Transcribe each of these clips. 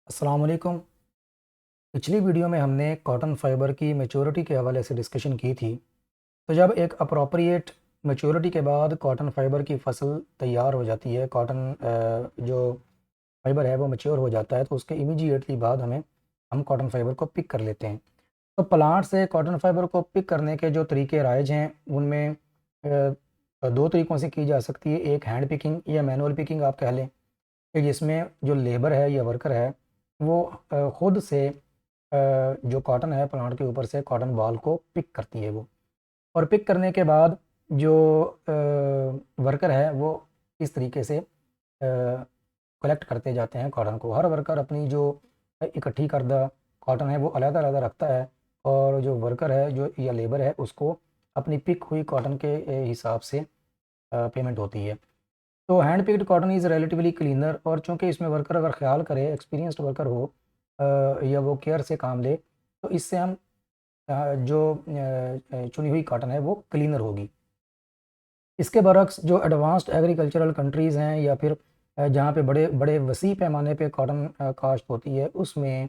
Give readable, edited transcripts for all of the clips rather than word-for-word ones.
अस्सलाम वालेकुम। पिछली वीडियो में हमने कॉटन फाइबर की मैच्योरिटी के हवाले से डिस्कशन की थी। तो जब एक अप्रोप्रिएट मैच्योरिटी के बाद कॉटन फाइबर की फसल तैयार हो जाती है, कॉटन जो फाइबर है वो मैच्योर हो जाता है, तो उसके इमीडिएटली बाद हम कॉटन फाइबर को पिक कर लेते हैं। तो प्लांट से कॉटन फाइबर को पिक करने के जो तरीके राइज हैं उनमें दो तरीक़ों से की जा सकती है। एक हैंड पिकिंग या मैनुअल पिकिंग आप कह लें, कि जिसमें जो लेबर है या वर्कर है वो ख़ुद से जो कॉटन है प्लांट के ऊपर से कॉटन बॉल को पिक करती है वो, और पिक करने के बाद जो वर्कर है वो इस तरीके से कलेक्ट करते जाते हैं कॉटन को। हर वर्कर अपनी जो इकट्ठी करदा कॉटन है वो अलग-अलग रखता है, और जो वर्कर है जो या लेबर है उसको अपनी पिक हुई कॉटन के हिसाब से पेमेंट होती है। तो hand picked cotton is relatively cleaner, और चूँकि इसमें वर्कर अगर ख़्याल करे, एक्सपीरियंस्ड वर्कर हो या वो केयर से काम ले, तो इससे हम जो चुनी हुई कॉटन है वो क्लीनर होगी। इसके बरक्स जो एडवांस्ड एग्रीकल्चरल कंट्रीज़ हैं या फिर जहाँ पे बड़े बड़े वसी पैमाने पे कॉटन काश्त होती है, उसमें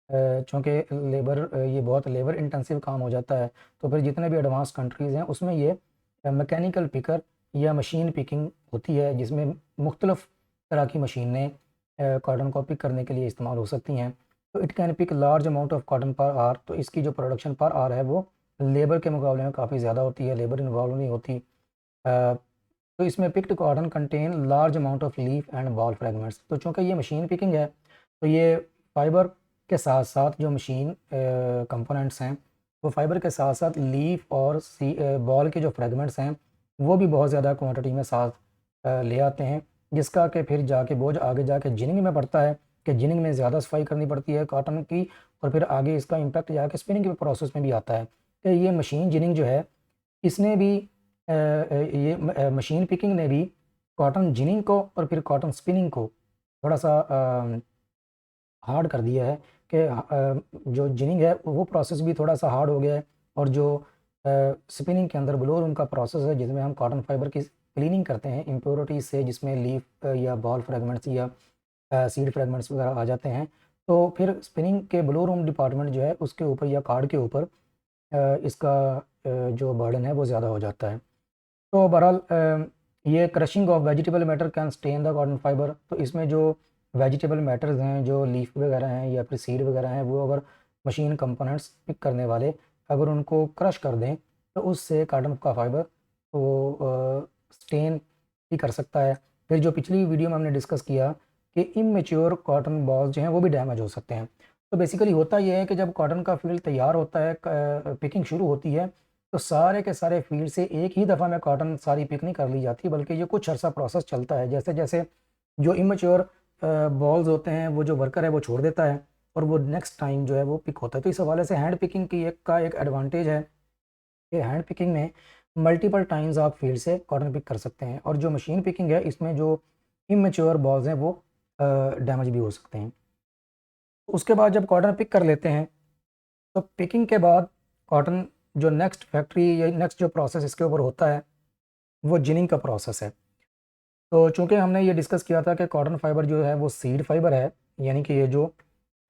चूँकि लेबर ये बहुत लेबर इंटेंसिव काम हो जाता है, तो फिर जितने भी एडवांस कंट्रीज़ हैं उसमें ये मैकेनिकल पिकर या मशीन पिकिंग होती है, जिसमें मुख्तलिफ़ तरह की मशीनें कॉटन को पिक करने के लिए इस्तेमाल हो सकती हैं। तो it can pick large amount of cotton per hour, तो इसकी जो प्रोडक्शन पर आवर है वो लेबर के मुकाबले में काफ़ी ज़्यादा होती है, लेबर इन्वॉल्व नहीं होती। तो इसमें picked cotton contain large amount of leaf and ball fragments. तो चूँकि ये मशीन पिकिंग है, तो ये फाइबर के साथ साथ जो मशीन कंपोनेंट्स हैं वो फाइबर के साथ साथ लीफ और बॉल के जो फ्रेगमेंट्स हैं वो भी बहुत ज़्यादा क्वांटिटी में साथ ले आते हैं, जिसका कि फिर जाके बोझ आगे जाके जिनिंग में पड़ता है, कि जिनिंग में ज़्यादा सफाई करनी पड़ती है कॉटन की, और फिर आगे इसका इम्पैक्ट जाके स्पिनिंग के प्रोसेस में भी आता है। कि ये मशीन जिनिंग जो है इसने भी मशीन पिकिंग ने भी कॉटन जिनिंग को और फिर कॉटन स्पिनिंग को थोड़ा-सा हार्ड कर दिया है, कि जो जिनिंग है वो प्रोसेस भी थोड़ा-सा हार्ड हो गया है, और जो स्पिनिंग के अंदर ब्लो रूम का प्रोसेस है जिसमें हम कॉटन फाइबर की क्लीनिंग करते हैं इम्प्योरिटीज़ से, जिसमें लीफ या बॉल फ्रेगमेंट्स या सीड फ्रेगमेंट्स वगैरह आ जाते हैं। तो फिर स्पिनिंग के ब्लो रूम डिपार्टमेंट जो है उसके ऊपर या कार्ड के ऊपर इसका जो बर्डन है वो ज़्यादा हो जाता है। तो बहरहाल ये crushing of vegetable matter can stand the cotton fibre. तो इसमें जो वेजिटेबल मैटर्स हैं, जो लीफ वगैरह हैं या फिर सीड वगैरह हैं, वो अगर मशीन कंपोनेंट्स पिक करने वाले अगर उनको क्रश कर दें, तो उससे कॉटन का फाइबर वो स्टेन भी कर सकता है। फिर जो पिछली वीडियो में हमने डिस्कस किया कि इमेच्योर कॉटन बॉल्स जो हैं वो भी डैमेज हो सकते हैं। तो बेसिकली होता ये है कि जब कॉटन का फील्ड तैयार होता है, पिकिंग शुरू होती है, तो सारे के सारे फील्ड से एक ही दफ़ा में कॉटन सारी पिक नहीं कर ली जाती, बल्कि ये कुछ अर्सा प्रोसेस चलता है। जैसे-जैसे जो इमेच्योर बॉल्स होते हैं वो जो वर्कर है वो छोड़ देता है, और वो नेक्स्ट टाइम जो है वो पिक होता है। तो इस हवाले से हैंड पिकिंग की एक एडवांटेज है कि हैंड पिकिंग में मल्टीपल टाइम्स आप फील्ड से कॉटन पिक कर सकते हैं, और जो मशीन पिकिंग है इसमें जो इमेच्योर बॉल्स हैं वो डैमेज भी हो सकते हैं। उसके बाद जब कॉटन पिक कर लेते हैं, तो पिकिंग के बाद कॉटन जो नेक्स्ट फैक्ट्री या नेक्स्ट जो प्रोसेस इसके ऊपर होता है वो जिनिंग का प्रोसेस है। तो चूँकि हमने ये डिस्कस किया था कि कॉटन फाइबर जो है वो सीड फाइबर है, यानी कि ये जो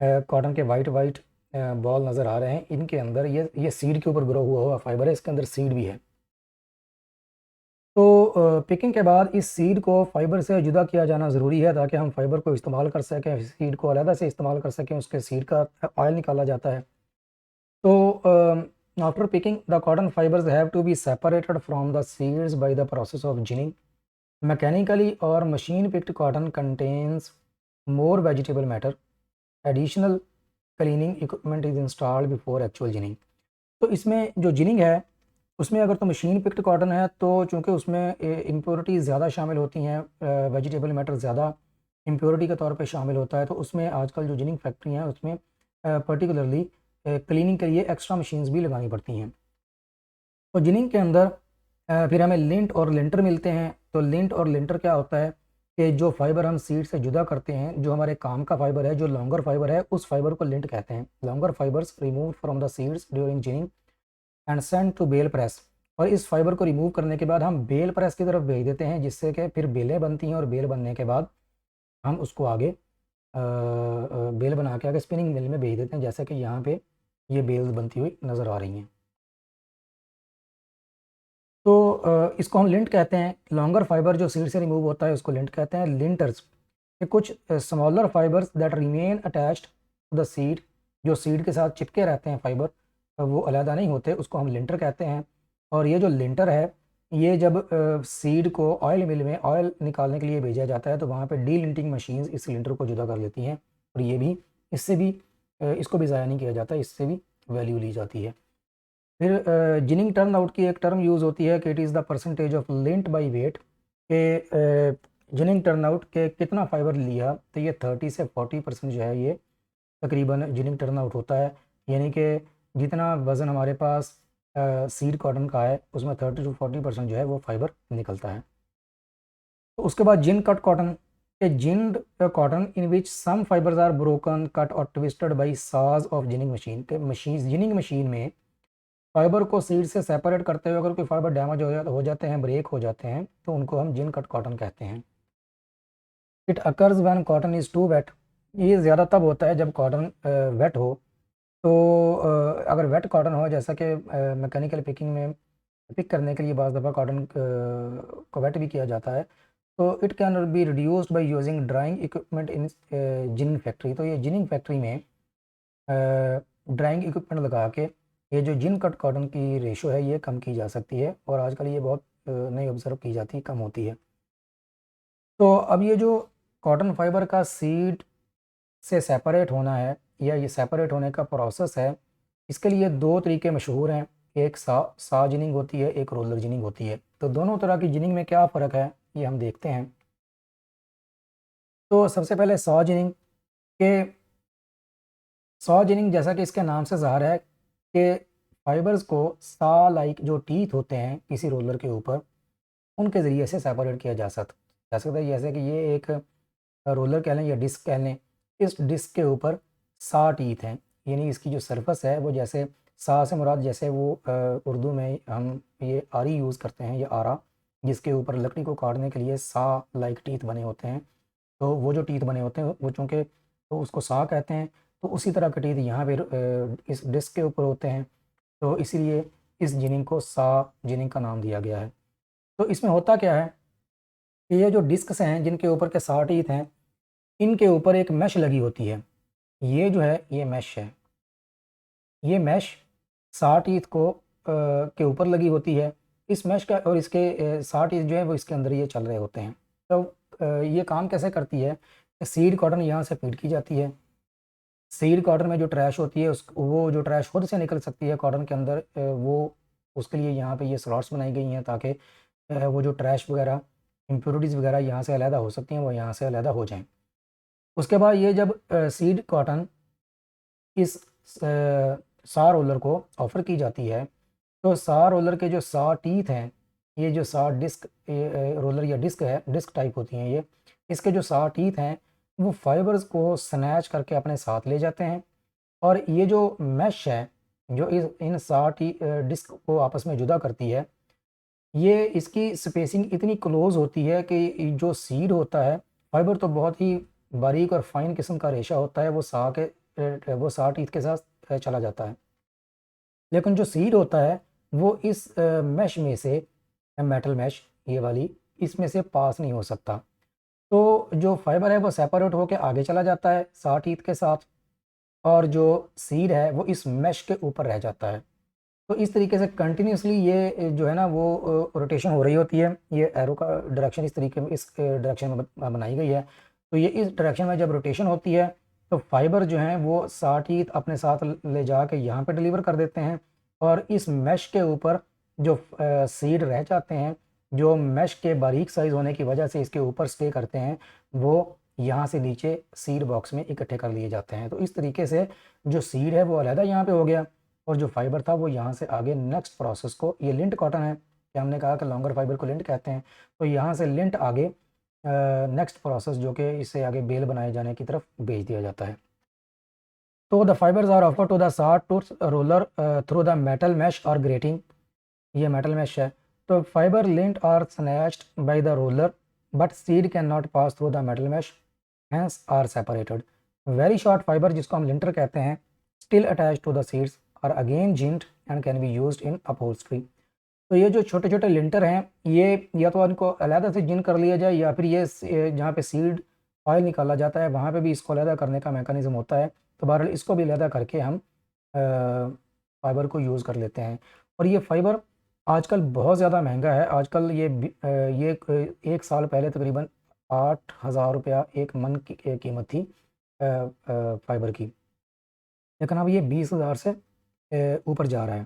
कॉटन के वाइट वाइट बॉल नज़र आ रहे हैं, इनके अंदर ये सीड के ऊपर ग्रो हुआ हुआ फाइबर है, इसके अंदर सीड भी है। तो पिकिंग के बाद इस सीड को फाइबर से जुदा किया जाना ज़रूरी है, ताकि हम फाइबर को इस्तेमाल कर सकें, सीड को अलग से इस्तेमाल कर सकें, उसके सीड का ऑयल निकाला जाता है। So, after picking, the cotton fibers have to be separated from the seeds by the process of ginning. Mechanically or machine picked cotton contains more vegetable matter. Additional cleaning equipment is installed before actual ginning. तो इसमें जो ginning है उसमें अगर तो machine picked cotton है, तो चूँकि उसमें इम्प्योरिटीज़ ज़्यादा शामिल होती हैं, वेजिटेबल मैटर ज़्यादा इम्प्योरिटी के तौर पे शामिल होता है, तो उसमें आजकल जो जिनिंग फैक्ट्री हैं उसमें पर्टिकुलरली क्लीनिंग के लिए एक्स्ट्रा मशीन्स भी लगानी पड़ती हैं। तो जिनिंग के अंदर फिर हमें लिंट और लिंटर मिलते हैं। तो लिंट और लिंटर क्या होता है कि जो फाइबर हम सीड से जुदा करते हैं, जो हमारे काम का फाइबर है, जो लॉन्गर फाइबर है, उस फाइबर को लिंट कहते हैं। Longer fibers remove from the seeds during ginning and send to bale press. और इस फाइबर को रिमूव करने के बाद हम बेल प्रेस की तरफ भेज देते हैं, जिससे कि फिर बेलें बनती हैं, और बेल बनने के बाद हम उसको आगे बेल बना के आगे स्पिनिंग मिल में भेज देते हैं, जैसा कि यहाँ पे ये बेल्स बनती हुई नज़र आ रही हैं। तो इसको हम लिंट कहते हैं। लॉन्गर फाइबर जो सीड से रिमूव होता है उसको लिंट कहते हैं। लिंटर्स ये कुछ smaller fibers that remain attached to the seed, जो सीड के साथ चिपके रहते हैं फाइबर, वो अलहदा नहीं होते, उसको हम लिंटर कहते हैं। और ये जो लिंटर है, ये जब सीड को ऑयल मिल में ऑयल निकालने के लिए भेजा जाता है तो वहाँ पे डी लिंटिंग मशीन्स इस लिंटर को जुदा कर लेती हैं, और ये भी इससे भी इसको भी ज़ाया नहीं किया जाता, इससे भी वैल्यू ली जाती है। फिर जिनिंग टर्न आउट की एक टर्म यूज़ होती है कि it is the percentage of lint by wait, के जिनिंग टर्न आउट के कितना फाइबर लिया, तो ये 30 से 40% जो है ये तकरीबन जिनिंग टर्न आउट होता है। यानी कि जितना वज़न हमारे पास सीड कॉटन का है उसमें 30 to 40% जो है वो फाइबर निकलता है। तो उसके बाद gin cut cotton, a ginned cotton in which some fibres are broken cut और twisted by saws of ginning machine, के मशीन जिनिंग मशीन में फाइबर को सीड से सेपरेट करते हुए अगर कोई फाइबर डैमेज हो जाते हैं, ब्रेक हो जाते हैं, तो उनको हम जिन कट कॉटन कहते हैं। It occurs when cotton is too wet, ये ज़्यादा तब होता है जब कॉटन वेट हो। तो अगर वेट कॉटन हो, जैसा कि मैकेनिकल पिकिंग में पिक करने के लिए बाज़ दफ़ा कॉटन को वेट भी किया जाता है, तो it can be reduced by using drawing equipment in ginning factory. तो ये जिनिंग फैक्ट्री में ड्राइंग इक्विपमेंट लगा के ये जो जिन कट कॉटन की रेशो है ये कम की जा सकती है, और आजकल ये बहुत नहीं ऑब्ज़र्व की जाती, कम होती है। तो अब ये जो कॉटन फाइबर का सीड से सेपरेट होना है या ये सेपरेट होने का प्रोसेस है, इसके लिए दो तरीके मशहूर हैं। एक सा जिनिंग होती है, एक रोलर जिनिंग होती है। तो दोनों तरह की जिनिंग में क्या फ़र्क है ये हम देखते हैं। तो सबसे पहले सॉ जिनिंग के, सॉ जिनिंग जैसा कि इसके नाम से ज़ाहिर है कि फाइबर्स को सा लाइक जो टीथ होते हैं किसी रोलर के ऊपर, उनके ज़रिए से सेपरेट किया जा सकता है। जैसे कि ये एक रोलर कह लें या डिस्क कह लें, इस डिस्क के ऊपर सा टीथ हैं, यानी इसकी जो सरफस है वो जैसे सा से मुराद जैसे वो उर्दू में हम ये आरी यूज़ करते हैं, ये आरा, जिसके ऊपर लकड़ी को काटने के लिए सा लाइक टीथ बने होते हैं। तो वो जो टीथ बने होते हैं वो चूँकि तो उसको सा कहते हैं, तो उसी तरह के टीथ यहाँ पे इस डिस्क के ऊपर होते हैं, तो इसीलिए इस जिनिंग को सा जिनिंग का नाम दिया गया है। तो इसमें होता क्या है कि ये जो डिस्क्स हैं जिनके ऊपर के सा टीथ हैं, इनके ऊपर एक मैश लगी होती है। ये जो है ये मैश है, ये मैश सा टीथ को के ऊपर लगी होती है। इस मैश का और इसके सा टीथ जो है वो इसके अंदर ये चल रहे होते हैं। तो ये काम कैसे करती है, सीड कॉटन यहाँ से फीड की जाती है। सीड कॉटन में जो ट्रैश होती है उस वो जो ट्रैश खुद से निकल सकती है कॉटन के अंदर, वो उसके लिए यहाँ पे ये स्लॉट्स बनाई गई हैं ताकि वो जो ट्रैश वगैरह इम्प्योरिटीज़ वगैरह यहाँ से अलहदा हो सकती हैं वो यहाँ से अलहदा हो जाएँ। उसके बाद ये जब सीड कॉटन इस सा रोलर को ऑफ़र की जाती है, तो सा रोलर के जो सा टीथ हैं, ये जो सा डिस्क रोलर या डिस्क है, डिस्क टाइप होती हैं ये, इसके जो सा टीथ हैं वो फाइबर्स को स्नैच करके अपने साथ ले जाते हैं, और ये जो मैश है जो इस इन सा डिस्क को आपस में जुदा करती है, ये इसकी स्पेसिंग इतनी क्लोज़ होती है कि जो सीड होता है, फाइबर तो बहुत ही बारीक और फाइन किस्म का रेशा होता है, वो सा टीथ के साथ चला जाता है। लेकिन जो सीड होता है वो इस मैश में से, मेटल मैश ये वाली, इसमें से पास नहीं हो सकता। तो जो फाइबर है वो सेपरेट होके आगे चला जाता है सा टीथ के साथ, और जो सीड है वो इस मैश के ऊपर रह जाता है। तो इस तरीके से कंटिन्यूसली ये जो है ना वो रोटेशन हो रही होती है। ये एरो का डायरेक्शन इस तरीके में, इस डायरेक्शन में बनाई गई है। तो ये इस डायरेक्शन में जब रोटेशन होती है तो फाइबर जो हैं वो सा टीथ अपने साथ ले जा के यहाँ पे डिलीवर कर देते हैं, और इस मैश के ऊपर जो सीड रह जाते हैं, जो मैश के बारीक साइज़ होने की वजह से इसके ऊपर स्टे करते हैं, वो यहाँ से नीचे सीड बॉक्स में इकट्ठे कर लिए जाते हैं। तो इस तरीके से जो सीड है वो अलहदा यहाँ पे हो गया, और जो फाइबर था वो यहाँ से आगे नेक्स्ट प्रोसेस को, ये लिंट कॉटन है कि हमने कहा कि लॉन्गर फाइबर को लिंट कहते हैं, तो यहाँ से लिंट आगे नेक्स्ट प्रोसेस जो कि इससे आगे बेल बनाए जाने की तरफ भेज दिया जाता है। तो the fibres are offer to the saw to roller through the metal mesh और ग्रेटिंग, ये मेटल मैश है। तो fibre lint are snatched by the roller but seed can not pass through the metal mesh. Hence are separated. Very short fibre जिसको हम linter कहते हैं still attach to the seeds are again ginned and can be used in upholstery. तो ये जो छोटे छोटे lintel हैं ये या तो इनको अलहदा से जिन कर लिया जाए या फिर ये जहाँ पे सीड ऑयल निकाला जाता है वहाँ पे भी इसको अलहदा करने का मैकेनिज्म होता है। तो बहरहाल इसको भी अलहदा करके हम फाइबर को यूज़ कर लेते हैं। और ये फाइबर आजकल बहुत ज़्यादा महंगा है। आजकल ये एक साल पहले तकरीबन 8,000 रुपया एक मन की कीमत थी फाइबर की, लेकिन अब ये 20,000 से ऊपर जा रहा है।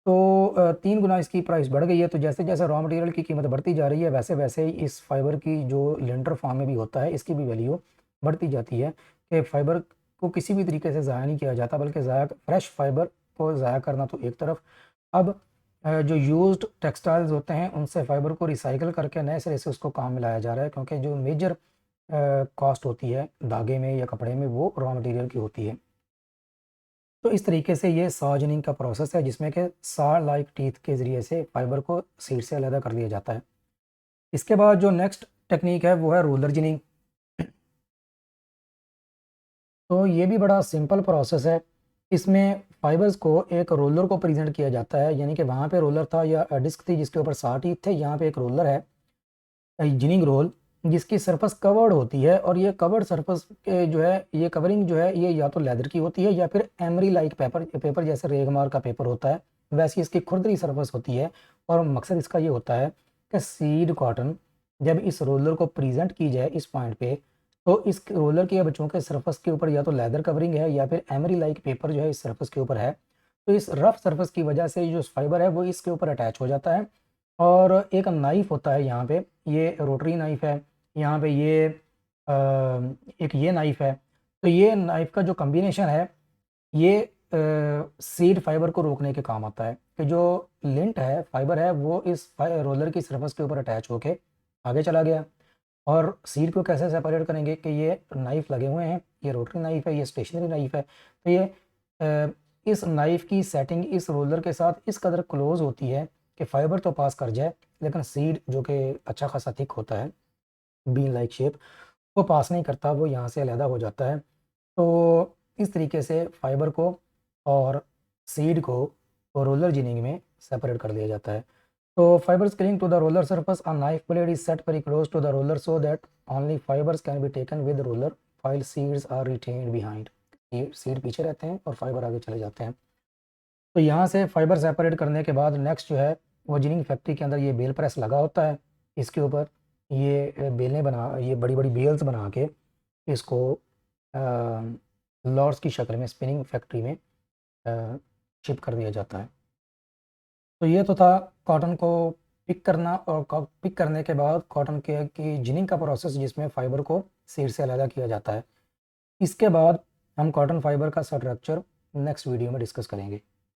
तो 3 गुना इसकी प्राइस बढ़ गई है। तो जैसे-जैसे रॉ मटेरियल की कीमत बढ़ती जा रही है वैसे-वैसे ही इस फाइबर की जो लिंटर फॉर्म में भी होता है इसकी भी वैल्यू बढ़ती जाती है कि फाइबर को किसी भी तरीके से ज़ाया नहीं किया जाता, बल्कि फ्रेश फाइबर को ज़ाया करना तो एक तरफ, अब जो यूज़्ड टेक्सटाइल्स होते हैं उनसे फाइबर को रिसाइकिल करके नए सिरे से उसको काम में लाया जा रहा है, क्योंकि जो मेजर कॉस्ट होती है धागे में या कपड़े में वो रॉ मटेरियल की होती है। तो इस तरीके से ये सॉ जिनिंग का प्रोसेस है जिसमें कि सॉ लाइक टीथ के ज़रिए से फाइबर को सीड से अलग कर दिया जाता है। इसके बाद जो नेक्स्ट टेक्निक है वो है रोलर जिनिंग। तो ये भी बड़ा सिंपल प्रोसेस है। इसमें फाइबर्स को एक रोलर को प्रेजेंट किया जाता है, यानी कि वहाँ पे रोलर था या डिस्क थी जिसके ऊपर 60 टीथ थे, यहाँ पे एक रोलर है जिनिंग रोल जिसकी सरफेस कवर्ड होती है। और ये कवर्ड सरफेस के जो है ये कवरिंग जो है ये या तो लेदर की होती है या फिर एमरी लाइक पेपर जैसे रेगमार का पेपर होता है वैसी इसकी खुरदरी सरफेस होती है। और मकसद इसका ये होता है कि सीड कॉटन जब इस रोलर को प्रेजेंट की जाए इस पॉइंट पे, तो इस रोलर के या बच्चों के सरफेस के ऊपर या तो लेदर कवरिंग है या फिर एमरी लाइक पेपर जो है इस सरफेस के ऊपर है। तो इस रफ सरफेस की वजह से जो फाइबर है वो इसके ऊपर अटैच हो जाता है। और एक नाइफ होता है यहाँ पे, ये रोटरी नाइफ है, यहाँ पे ये एक ये नाइफ है। तो ये नाइफ का जो कॉम्बिनेशन है ये सीड फाइबर को रोकने के काम आता है कि जो लिंट है फाइबर है वो इस रोलर की सरफेस के ऊपर अटैच होके आगे चला गया। और सीड को कैसे सेपरेट करेंगे कि ये नाइफ लगे हुए हैं, ये रोटरी नाइफ है, ये स्टेशनरी नाइफ है। तो ये इस नाइफ की सेटिंग इस रोलर के साथ इस कदर क्लोज होती है कि फाइबर तो पास कर जाए लेकिन सीड जो कि अच्छा खासा थिक होता है बीन लाइक शेप वो पास नहीं करता, वो यहाँ से अलहदा हो जाता है। तो इस तरीके से फाइबर को और सीड को रोलर जिनिंग में सेपरेट कर दिया जाता है। तो fibers clinging to the roller surface, a knife blade is set very close to the roller so that only fibers can be taken with the roller while seeds are retained behind। ये seed पीछे रहते हैं और fibre आगे चले जाते हैं। तो यहाँ से फाइबर सेपरेट करने के बाद नेक्स्ट जो है वो जिनिंग फैक्ट्री के अंदर ये बेल प्रेस लगा होता है। इसके ऊपर ये बेलें बना ये बड़ी बड़ी बेल्स बना के इसको लॉर्ड्स की शक्ल में स्पिनिंग फैक्ट्री में शिप कर दिया जाता है। तो ये तो था कॉटन को पिक करना और पिक करने के बाद कॉटन के की जिनिंग का प्रोसेस जिसमें फ़ाइबर को सीड से अलग किया जाता है। इसके बाद हम कॉटन फाइबर का स्ट्रक्चर नेक्स्ट वीडियो में डिस्कस करेंगे।